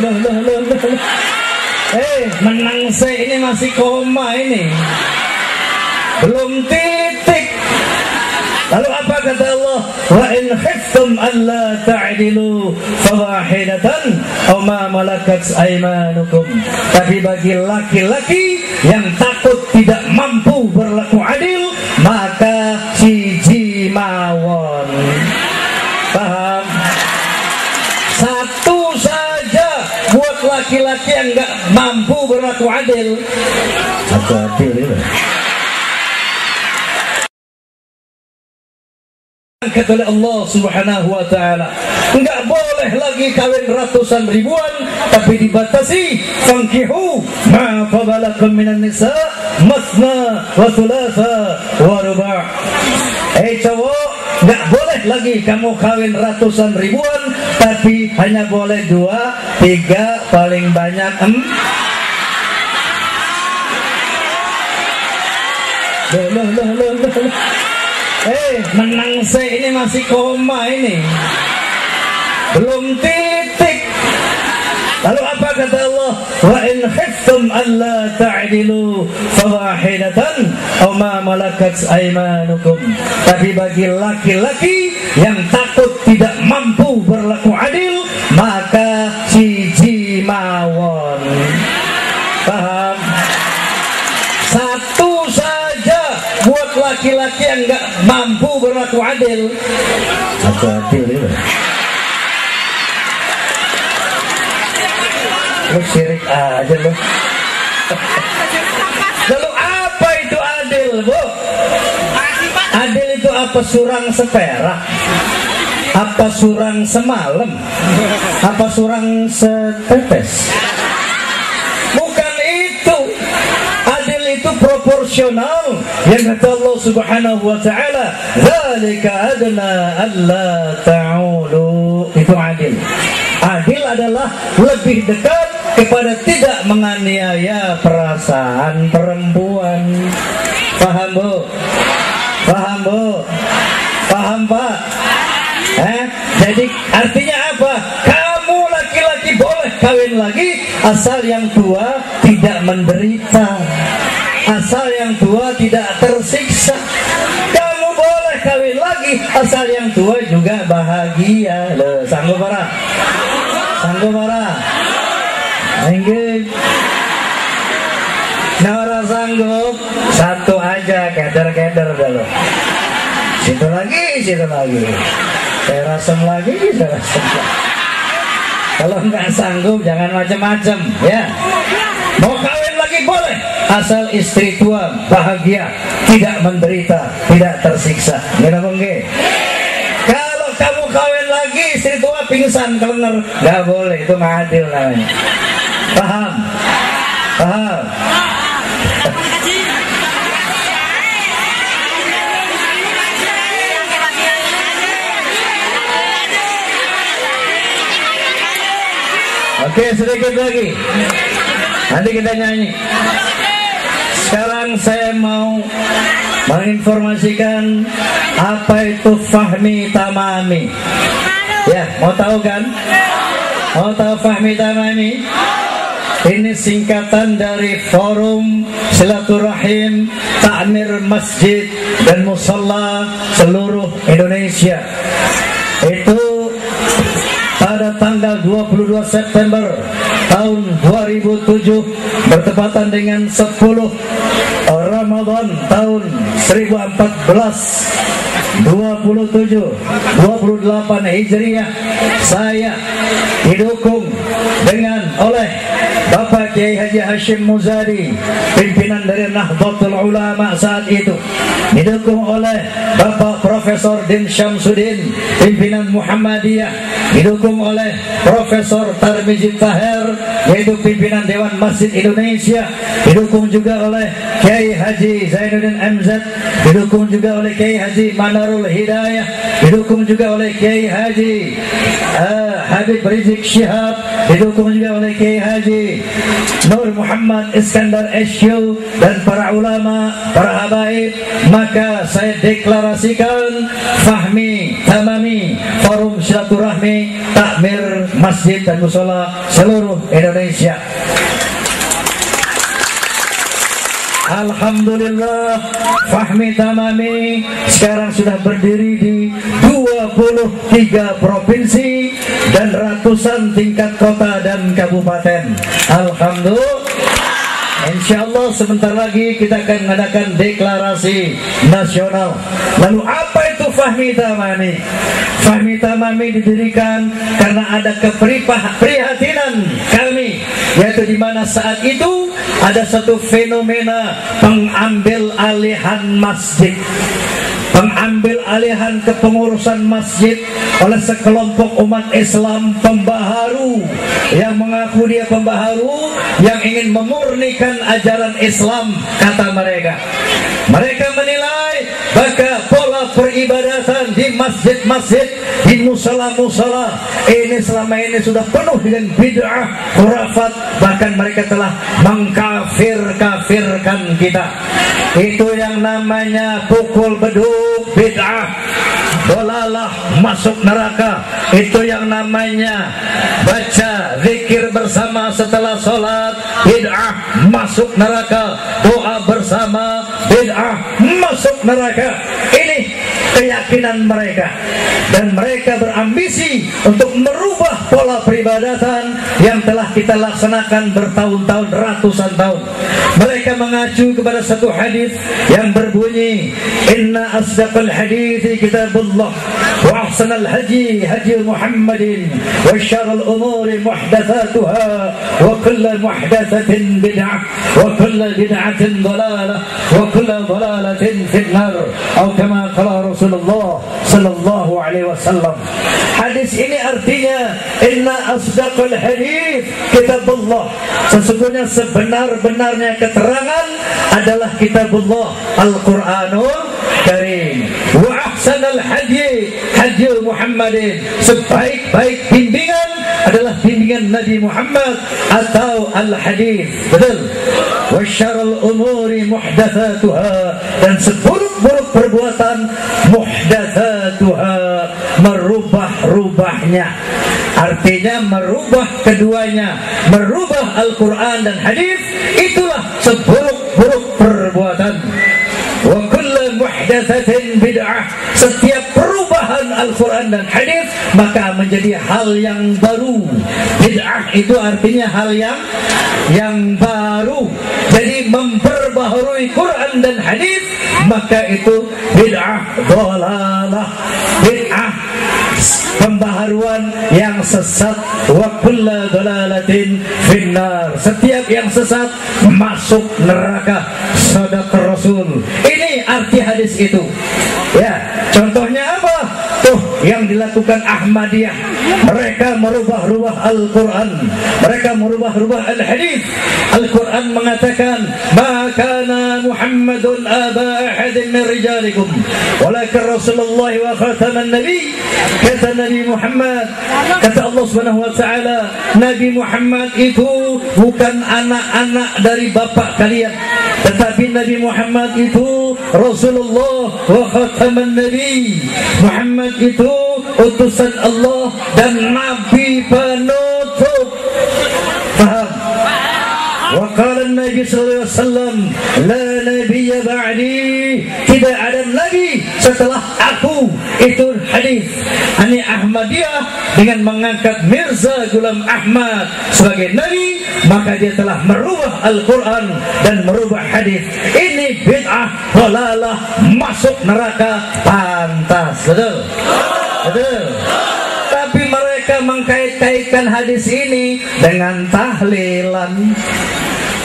Menang saya ini masih koma ini. Belum titik. Lalu apa kata Allah? Wa in khiftum alla ta'dilu fawahidatan aw ma malakat aymanukum. Tapi bagi laki-laki yang takut tidak mampu berlaku adil, maka siji mawon. Paham? Satu saja buat laki-laki yang enggak mampu berlaku adil. Aku adil itu. Kata oleh Allah Subhanahu wa taala, enggak boleh lagi kawin ratusan ribuan, tapi dibatasi fankihu ma qabalakum minan nisa masna wa thulatha wa ruba'. Cowok, enggak boleh lagi kamu kawin ratusan ribuan, tapi hanya boleh 2, 3, paling banyak 4. Loh. Menang saya ini masih koma ini. Belum titik. Lalu apa kata Allah? Wa in khiftum alla ta'dilu fawahidatan aw ma malakat aymanukum. Tapi bagi laki-laki yang takut tidak mampu berlaku adil, maka siji mawon. Paham? Satu saja buat laki-laki yang enggak mampu berlaku adil. Aku adil itu. Lu syirik aja lu. Lalu apa itu adil, Bu? Adil itu apa? Surang seperak? Apa surang semalam? Apa surang setetes? Bukan itu. Adil itu proporsional. Yang kata Allah Subhanahu wa taala, "Dzalika adna alla ta'ulu." Itu adil. Adil adalah lebih dekat kepada tidak menganiaya perasaan perempuan. Paham, Bu? Paham, Bu? Paham, Pak? Jadi artinya apa? Kamu laki-laki boleh kawin lagi asal yang tua tidak menderita, asal yang tua tidak tersiksa. Kamu boleh kawin lagi asal yang tua juga bahagia. Loh, sanggup para? Sanggup para? Enggak. Nah, orang sanggup satu aja, keder-keder dulu. Situ lagi. Saya rasem lagi. Kalau nggak sanggup jangan macam-macam, ya. Mau kawin lagi boleh, asal istri tua bahagia, tidak menderita, tidak tersiksa. Kenapa enggak? Kalau kamu kawin lagi istri tua pingsan kelenger, nggak boleh, itu nggak adil namanya. Paham? Paham? Oke, sedikit lagi. Nanti kita nyanyi. Sekarang saya mau menginformasikan apa itu Fahmi Tamami. Ya, mau tahu kan? Mau tahu Fahmi Tamami? Ini singkatan dari Forum Silaturahim Ta'mir Masjid dan Musalla seluruh Indonesia. Itu pada tanggal 22 September tahun 2007 bertepatan dengan 10 Ramadan tahun 1427 28 Hijriah, saya didukung dengan oleh Bapak Kiai Haji Hashim Muzadi, pimpinan dari Nahdlatul Ulama saat itu, didukung oleh Bapak Profesor Din Syamsuddin, pimpinan Muhammadiyah, didukung oleh Profesor Tarmizi Tahir, yaitu pimpinan Dewan Masjid Indonesia, didukung juga oleh Kiai Haji Zainuddin MZ, didukung juga oleh Kiai Haji Manarul Hidayah, didukung juga oleh Kiai Haji Habib Rizik Syihab, didukung juga oleh Kiai Haji Nur Muhammad Iskandar SU dan para ulama, para habaib. Maka saya deklarasikan Fahmi Tamami Forum Silaturahmi Takmir Masjid dan Mushola seluruh Indonesia. Alhamdulillah, Fahmi Tamami sekarang sudah berdiri di 23 provinsi dan ratusan tingkat kota dan kabupaten. Alhamdulillah. Insyaallah sebentar lagi kita akan mengadakan deklarasi nasional. Lalu apa itu Fahmi Tamami? Fahmi Tamami didirikan karena ada keprihatinan kami, yaitu di mana saat itu ada satu fenomena pengambil alihan masjid, pengambil alihan kepengurusan masjid oleh sekelompok umat Islam pembaharu yang mengaku dia pembaharu, yang ingin memurnikan ajaran Islam, kata mereka. Mereka menilai bahwa pola peribadatan di masjid-masjid, di musala-musala ini selama ini sudah penuh dengan bid'ah, khurafat, bahkan mereka telah mengkafir-kafirkan kita. Itu yang namanya pukul beduk, bid'ah, dolalah, masuk neraka. Itu yang namanya baca zikir bersama setelah sholat, bid'ah, masuk neraka. Doa bersama, bid'ah, masuk neraka. Ini keyakinan mereka, dan mereka berambisi untuk merubah pola peribadatan yang telah kita laksanakan bertahun-tahun, ratusan tahun. Mereka mengacu kepada satu hadis yang berbunyi, Inna asdaqal hadithi kitabullah wa ahsanal haji haji Muhammadin wa syarrul umuri muhdatsatuha wa kullu muhdatsatin bid'ah wa kullu bid'atin dhalalah wa kullu dhalalatin finnar, atau kama qala Rasulullah sallallahu alaihi wasallam. Hadis ini artinya inna asdaqal hadits kitabullah, sesungguhnya sebenar-benarnya keterangan adalah kitabullah, Al-Qur'anul Karim. Wa ahsanal hadi hadi Muhammadin, sebaik-baik bimbingan adalah bimbingan Nabi Muhammad atau al-hadis. Betul. Wa syarrul umuri muhdatsatuha, dan seburuk-buruk perbuatan muhdatsatuha, merubah-rubahnya. Artinya merubah keduanya, merubah Al-Quran dan hadis, itulah seburuk-buruk perbuatan. Wa kullu muhdatsatin bid'ah, setiap perubahan Al-Quran dan hadis maka menjadi hal yang baru. Bid'ah itu artinya hal yang baru. Jadi memperbaharui Quran dan hadis, maka itu bid'ah dhalalah, bid'ah pembaharuan yang sesat. Wa kullu dhalalatin finnar, setiap yang sesat masuk neraka. Shadaqar Rasul. Ini arti hadis itu. Ya, contohnya apa? Tuh yang dilakukan Ahmadiyah, mereka merubah-rubah Al-Quran, mereka merubah-rubah Al-Hadis. Al-Quran mengatakan, "Ma kana Muhammadun aba ahadin min rijalikum walakin Rasulullah wa khataman nabi. Kata Nabi Muhammad, kata Allah Subhanahu wa taala, Nabi Muhammad itu bukan anak-anak dari bapak kalian, tetapi Nabi Muhammad itu Rasulullah wa khataman nabi. Muhammad itu utusan Allah dan nabi penutup. Faham? Wa qala Nabi sallallahu alaihi wasallam, la nabiyya ba'di, tidak ada nabi setelah aku. Itu hadis Ani Ahmadiyah dengan mengangkat Mirza Ghulam Ahmad sebagai nabi, maka dia telah merubah Al-Quran dan merubah hadis. Ini bid'ah, dhalalah, masuk neraka, pantas. Betul? Betul? Tapi mereka mengkait-kaitkan hadis ini dengan tahlilan.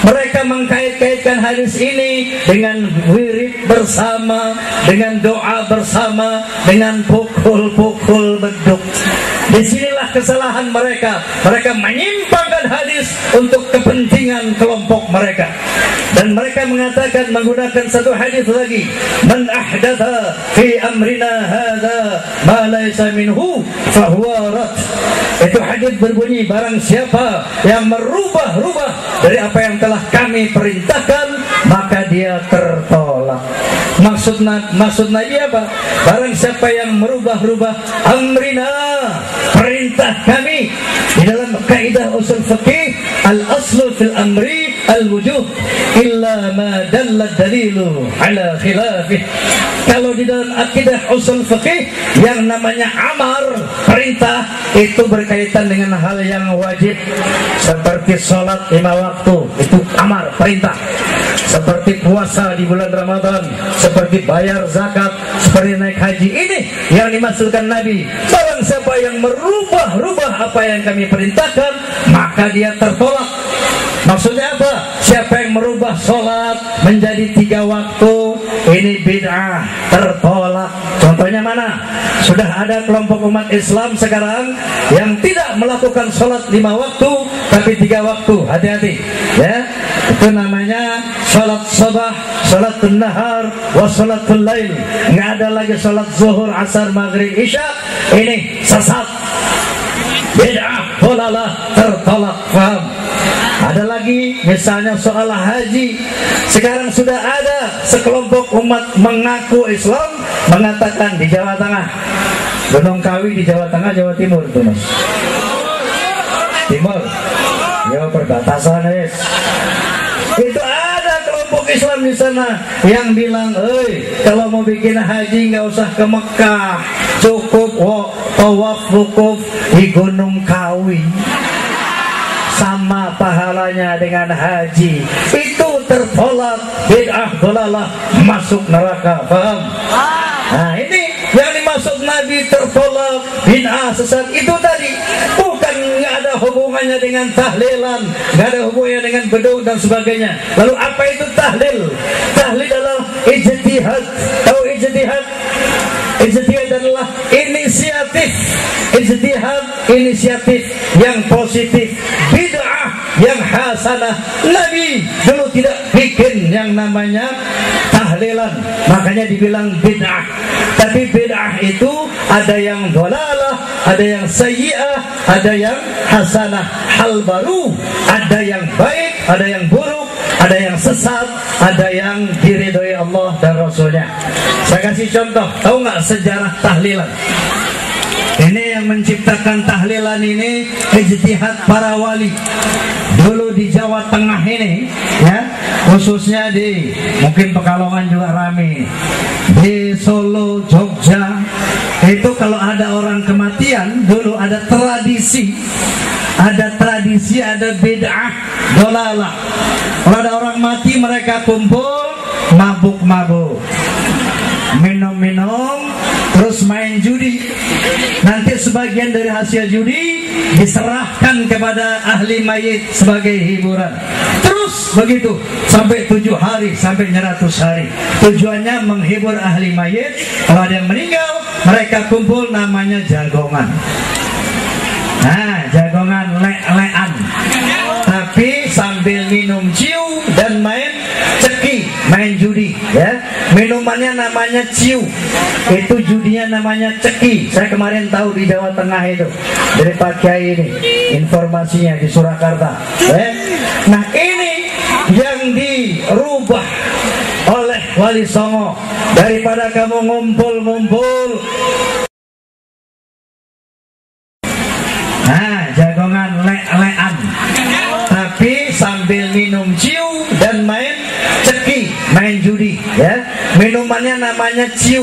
Mereka mengkait-kaitkan hadis ini dengan wirid bersama, dengan doa bersama, dengan pukul-pukul beduk. Disinilah kesalahan mereka. Mereka menyimpangkan hadis untuk kepentingan kelompok mereka. Dan mereka mengatakan, menggunakan satu hadis lagi, man ahdatha fi amrina hadza ma laysa minhu fahuwa rad. Itu hadis berbunyi, barang siapa yang merubah-rubah dari apa yang telah kami perintahkan, maka dia tertolak. Maksud Nabi apa? Barang siapa yang merubah-rubah amrina, perintah kami. Di dalam kaidah usul fikih, al-aslu fil amri al-wujub illa ma dalla dalilu ala khilafih. Kalau di dalam akidah usul fikih, yang namanya amar, perintah, itu berkaitan dengan hal yang wajib, seperti sholat 5 waktu, itu amar, perintah. Seperti puasa di bulan Ramadan, seperti bayar zakat, seperti naik haji. Ini yang dimaksudkan Nabi. Barang siapa yang merubah-rubah apa yang kami perintahkan, maka dia tertolak. Maksudnya apa? Siapa yang merubah sholat menjadi 3 waktu, ini bid'ah, tertolak. Contohnya mana? Sudah ada kelompok umat Islam sekarang yang tidak melakukan sholat 5 waktu, tapi 3 waktu. Hati-hati, ya. Itu namanya sholat sabah, sholatul nahar, wa sholatul lail. Nggak ada lagi sholat zuhur, asar, maghrib, isya. Ini sesat, bid'ah, dhalalah, tertolak. Paham? Ada lagi misalnya soal haji. Sekarang sudah ada sekelompok umat mengaku Islam mengatakan di Jawa Tengah, Gunung Kawi di Jawa Tengah, Jawa Timur itu mas. Timur, ya perbatasan es. Itu ada kelompok Islam di sana yang bilang, kalau mau bikin haji nggak usah ke Mekah, cukup tawaf wukuf di Gunung Kawi. Sama pahalanya dengan haji. Itu tertolak, bid'ah, dhalalah, masuk neraka. Paham? Nah ini yang dimaksud Nabi tertolak, bid'ah, sesat. Itu tadi bukan, nggak ada hubungannya dengan tahlilan, nggak ada hubungannya dengan beduk dan sebagainya. Lalu apa itu tahlil? Tahlil adalah ijtihad. Tahu ijtihad? Ijtihad adalah inisiatif. Ijtihad, inisiatif yang positif. Bid'ah yang hasanah. Nabi dulu tidak bikin yang namanya tahlilan, makanya dibilang bid'ah. Tapi bid'ah itu ada yang dhalalah, ada yang sayyi'ah, ada yang hasanah, hal baru, ada yang baik, ada yang buruk, ada yang sesat, ada yang diridhoi Allah dan Rasulnya. Saya kasih contoh, tahu nggak sejarah tahlilan? Ini yang menciptakan tahlilan ini ijtihad para wali. Dulu di Jawa Tengah ini, ya, khususnya di mungkin Pekalongan juga rame, di Solo, Jogja, itu kalau ada orang kematian dulu ada tradisi, ada bid'ah, dhalalah. Kalau ada orang mati mereka kumpul mabuk-mabuk, minum-minum, terus main judi. Nanti sebagian dari hasil judi diserahkan kepada ahli mayit sebagai hiburan. Terus begitu sampai 7 hari, sampai 100 hari. Tujuannya menghibur ahli mayit. Kalau ada yang meninggal, mereka kumpul, namanya jagongan. Nah, jagongan le-lean. Tapi sambil minum ciu dan main ceki, main judi. minumannya namanya ciu, itu judinya namanya ceki. Saya kemarin tahu di Jawa Tengah itu dari Pak Kiai ini informasinya di Surakarta. Nah ini yang dirubah oleh Wali Songo, daripada kamu ngumpul-ngumpul jagongan lek-lekan, tapi sambil minum ciu dan main ceki, main judi ya. Minumannya namanya ciu,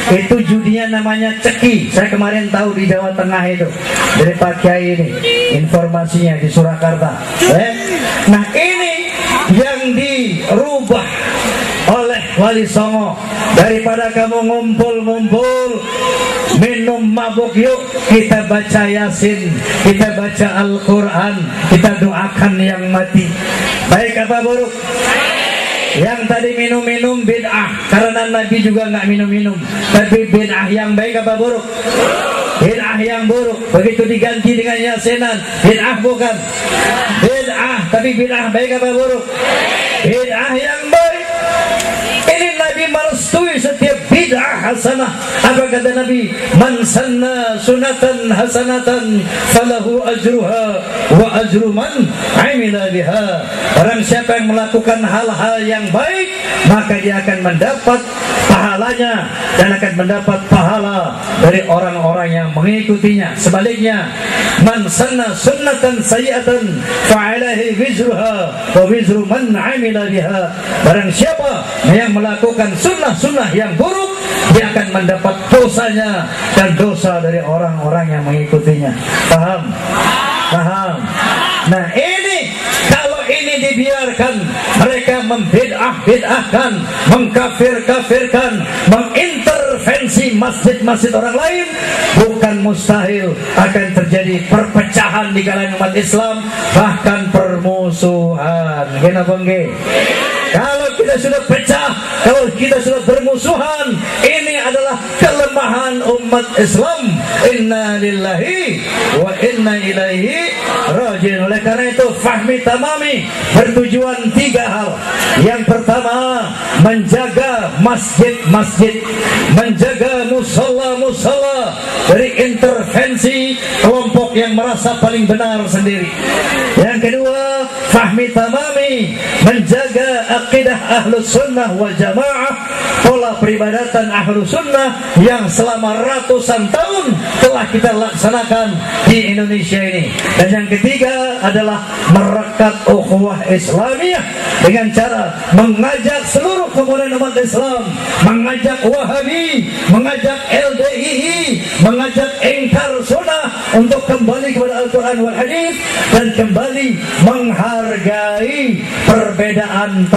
itu judinya namanya ceki. Saya kemarin tahu di Jawa Tengah itu dari Pak Kiai ini informasinya di Surakarta. Nah ini yang dirubah oleh Wali Songo, daripada kamu ngumpul-ngumpul minum mabuk, yuk kita baca Yasin, kita baca Al-Quran, kita doakan yang mati. Baik apa buruk? Yang tadi minum-minum bid'ah, karena Nabi juga nggak minum-minum. Tapi bid'ah yang baik apa buruk? Bid'ah yang buruk. Begitu diganti dengan yasinan, bid'ah bukan? Bid'ah, tapi bid'ah baik apa buruk? Bid'ah yang baik. Ini Nabi merestui setiap bid'ah hasanah. Apa kata Nabi? Man sanna sunatan hasanatan falahu ajruha wa ajru man amila biha. Orang siapa yang melakukan hal-hal yang baik, maka dia akan mendapat pahalanya dan akan mendapat pahala dari orang-orang yang mengikutinya. Sebaliknya, man sanna sunnatan sayyi'atan fa'alaihi wizruha wa wizru man amila biha. Barang siapa yang melakukan sunnah-sunnah yang buruk, dia akan mendapat dosanya dan dosa dari orang-orang yang mengikutinya. Paham? Paham? Nah ini, kalau ini dibiarkan, mereka membid'ah-bid'ahkan, mengkafir-kafirkan, mengintervensi masjid-masjid orang lain, bukan mustahil akan terjadi perpecahan di kalangan umat Islam, bahkan permusuhan. Kenapa enggak? Kalau kita sudah pecah, kalau kita sudah bermusuhan, ini adalah kelemahan umat Islam. Inna lillahi wa inna ilaihi raji'un. Oleh karena itu fahmi tamami bertujuan 3 hal. Yang pertama, menjaga masjid-masjid, menjaga musalla-musalla dari intervensi kelompok yang merasa paling benar sendiri. Yang kedua, fahmi tamami menjaga akidah ahlus sunnah wal jamaah, pola peribadatan ahlus sunnah yang selama ratusan tahun telah kita laksanakan di Indonesia ini. Dan yang ketiga adalah merekat ukhuwah Islamiyah dengan cara mengajak seluruh komponen umat Islam, mengajak Wahabi, mengajak LDII, mengajak ingkar sunnah untuk kembali kepada Al-Quran wal Hadis dan kembali menghargai perbedaan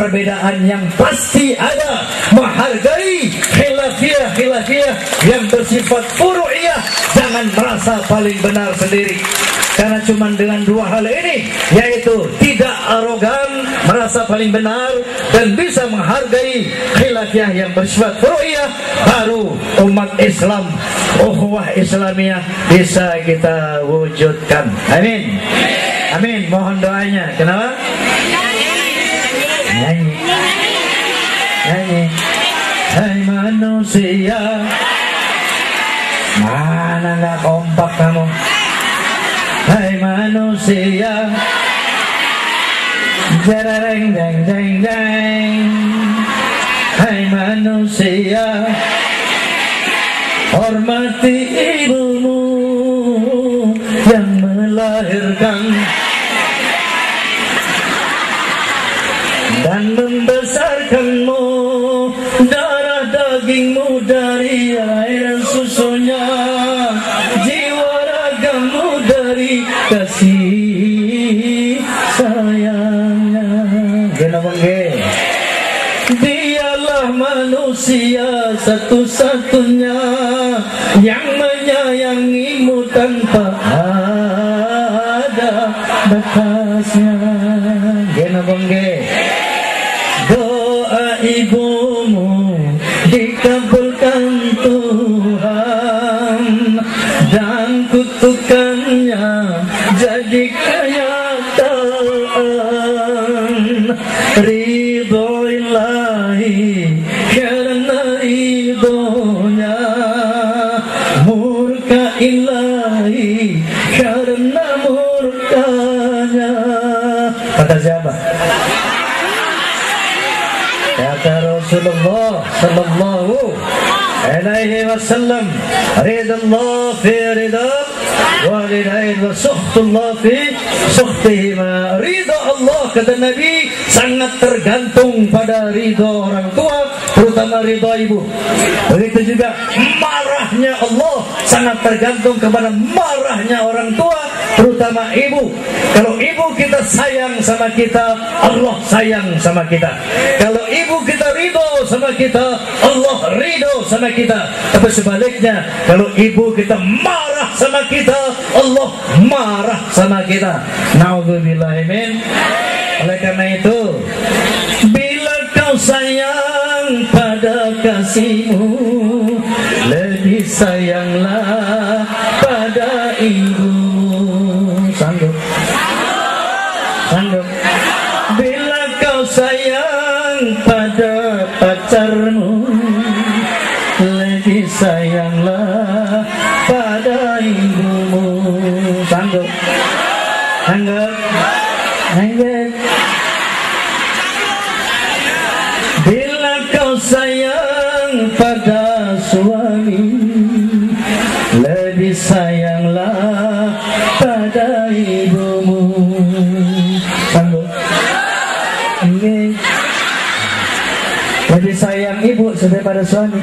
yang pasti ada, menghargai khilafiyah yang bersifat furu'iyah. Jangan merasa paling benar sendiri, karena cuma dengan 2 hal ini, yaitu tidak arogan, merasa paling benar, dan bisa menghargai khilafiyah yang bersifat furu'iyah, baru umat Islam, ukhuwah Islamiyah bisa kita wujudkan. Amin. Amin. Mohon doanya. Kenapa? Nyanyi. Hai manusia, mana nggak kompak kamu? Hai manusia, jarang jeng jeng jeng. Hai manusia, hormati ibumu yang melahirkan dan membesarkanmu, darah dagingmu dari air susunya, jiwa ragamu dari kasih sayangnya. Dialah manusia satu-satunya yang menyayangimu tanpa ada batasnya. Doa ibumu dikabulkan Tuhan dan kutukannya jadi kenyataan. Ridho ilahi ilahi karena murkanya. Kata siapa? Kata Rasulullah sallallahu alaihi wasallam, ridallah fi ridha walidain wa suhtullah fi suhtihima. Ridha Allah, kata Nabi, sangat tergantung pada ridha orang tua, terutama ridha ibu. Begitu juga marahnya Allah sangat tergantung kepada marahnya orang tua, terutama ibu. Kalau ibu kita sayang sama kita, Allah sayang sama kita. Kalau ibu kita ridho sama kita, Allah ridho sama kita. Tapi sebaliknya, kalau ibu kita marah sama kita, Allah marah sama kita. Na'udzubillahi min. Oleh karena itu, bila kau sayang pada kasihmu, lebih sayanglah pada ibu. Sanggup? Sanggup? Bila kau sayang pada pacarmu, lebih sayanglah pada ibumu. Sanggup? Sanggup? Sanggup? Bila kau sayang pada suami, lebih sayanglah pada ibumu. Sanggup? Sanggup? Lebih sayang ibu daripada suami.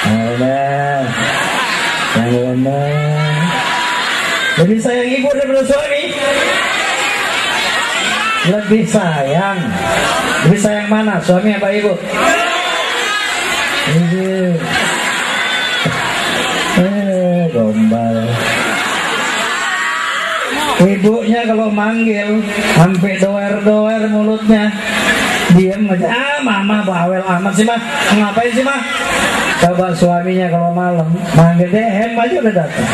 Allah, yang benar. Lebih sayang ibu daripada suami. Lebih sayang. Lebih sayang mana? Suami apa ibu? Ibu. Gombal. Ibunya kalau manggil sampai doer-doer mulutnya, diam aja. Mama bawel amat sih mah. Ngapain sih mah? Coba suaminya kalau malam manggil DM aja udah datang.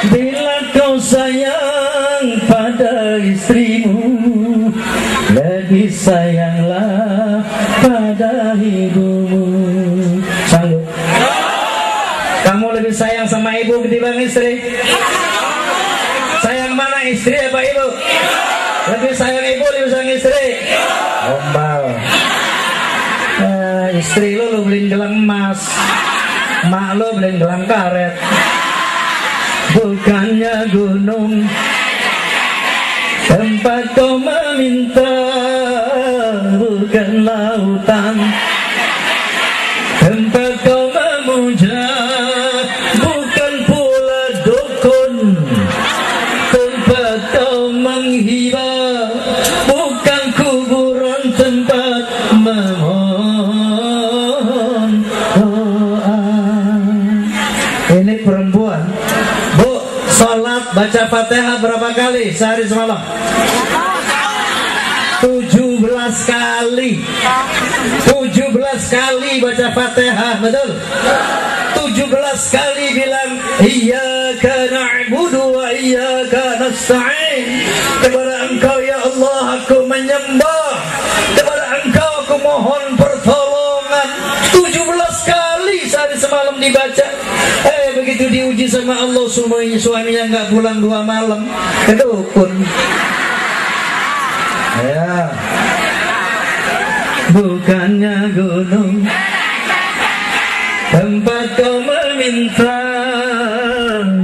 Bila kau sayang pada istrimu, lebih sayanglah pada ibumu. Sanggup? Kamu lebih sayang sama ibu ketimbang istri? Sayang mana, istri apa ibu? Lebih sayang ibu, lebih sayang istri? Gombal. Istri lu beliin gelang emas, mak lu beliin gelang karet. Bukannya gunung tempat kau meminta, bukan lautan tempat kau memuja, bukan pula dukun tempat kau menghibah, bukan kuburan tempat memohon doa. Ini perempuan, Bu, sholat baca Fatihah berapa kali sehari semalam? 17 kali. 17 kali baca Fatihah, betul? 17 kali bilang iyyaka na'budu wa iyyaka nasta'in. Kepada Engkau ya Allah aku menyembah, kepada Engkau aku mohon pertolongan. 17 kali sehari semalam dibaca. Begitu diuji sama Allah, suaminya nggak pulang 2 malam ke dukun. Ya, bukannya gunung tempat kau meminta,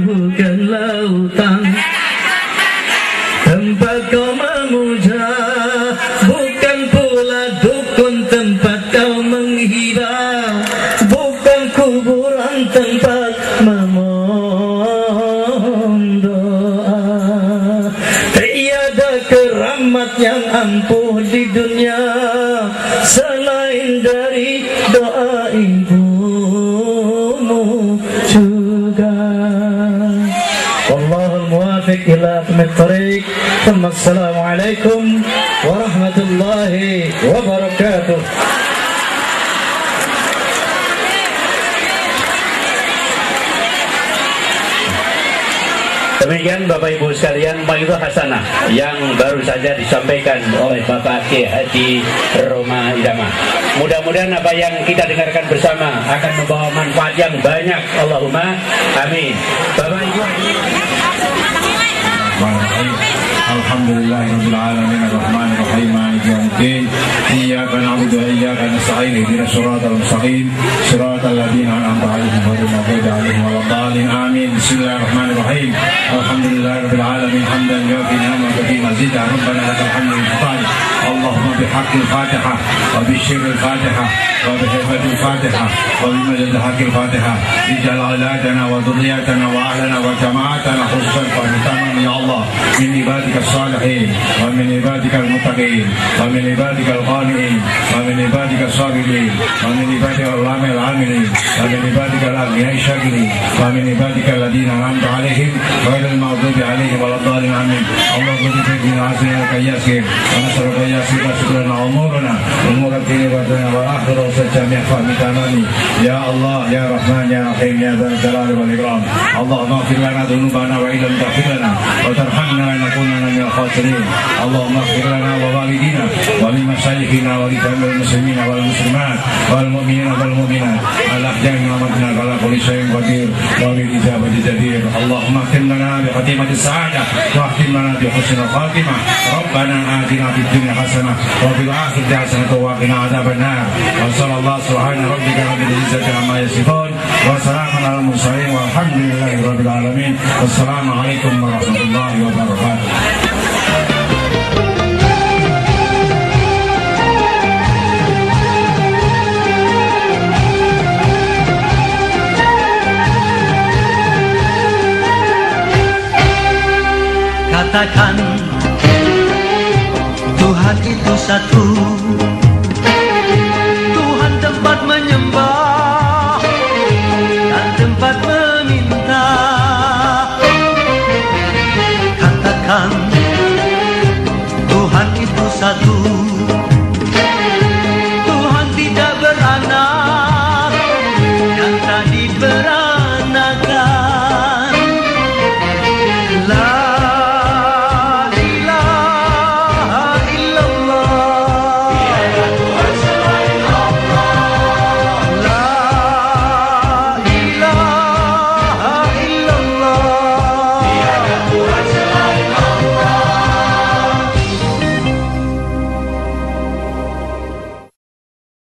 bukan lautan tempat kau memuja, bukan pula dukun tempat kau menghibah, bukan kuburan tempat memohon doa. Tiada keramat yang ampuh di dunia selain dari doa ibumu juga. Wallahul muwafiq ila aqwamit thariq. Assalamualaikum warahmatullahi wabarakatuh. Demikian Bapak Ibu sekalian, mau'izah hasanah yang baru saja disampaikan oleh Bapak Kiai Haji Roma Irama. Mudah-mudahan apa yang kita dengarkan bersama akan membawa manfaat yang banyak. Allahumma amin. Bapak Ibu, Alhamdulillahirabbil alamin arrahmanir rahim maliki yaumiddin iyyaka na'budu wa iyyaka nasta'in ihdinas siratal mustaqim siratal ladzina an'amta 'alaihim ghairil maghdubi 'alaihim waladdallin amin. Bismillahirrahmanirrahim. Alhamdulillahirabbil alamin hamdan yu'ti ni'matahu wa mazida rabbana lakal hamdu lil fatihah. Allahumma bihaqqil fatihah wa bisyirril fatihah wa bihifdzil fatihah wa bimajid haqqil fatihah ij'al auladana wa dhurriyyatana wa ahlana wa jama'atana khususan fahimtaman ya Allah min ibadika الصالحين ومن عبادك المتقين ومن عبادك القانعين ومن عبادك الصابرين ومن عبادك العاملين ومن عبادك الأغنياء الشاكرين ومن عبادك الذين أنعمت عليهم غير المغضوب عليهم ولا الضالين آمين. اللهم اغفر لنا عسرنا كياسر ونسألك ياسر شكرنا أمورنا أمور الدين والدنيا والآخرة وجميع فهم تمامي يا الله يا رحمن يا رحيم يا ذا الجلال والإكرام. اللهم اغفر لنا ذنوبنا وإن لم تغفر لنا وترحمنا لنكونن من الخاسرين. اللهم اغفر لنا ووالدينا ولمشايخنا ولجميع المسلمين والمسلمات والمؤمنين والمؤمنات الأحياء والأموات على كل شيء قدير وبالإجابة جدير. اللهم اختم لنا بخاتمة السعادة واختم لنا بحسن الخاتمة. ربنا آتنا في الدنيا حسنة وفي الآخرة حسنة وقنا عذاب النار. وصلى الله سبحان ربك رب العزة عما يصفون وسلام على المرسلين والحمد لله رب العالمين. والسلام عليكم ورحمة الله وبركاته. Katakan Tuhan itu satu.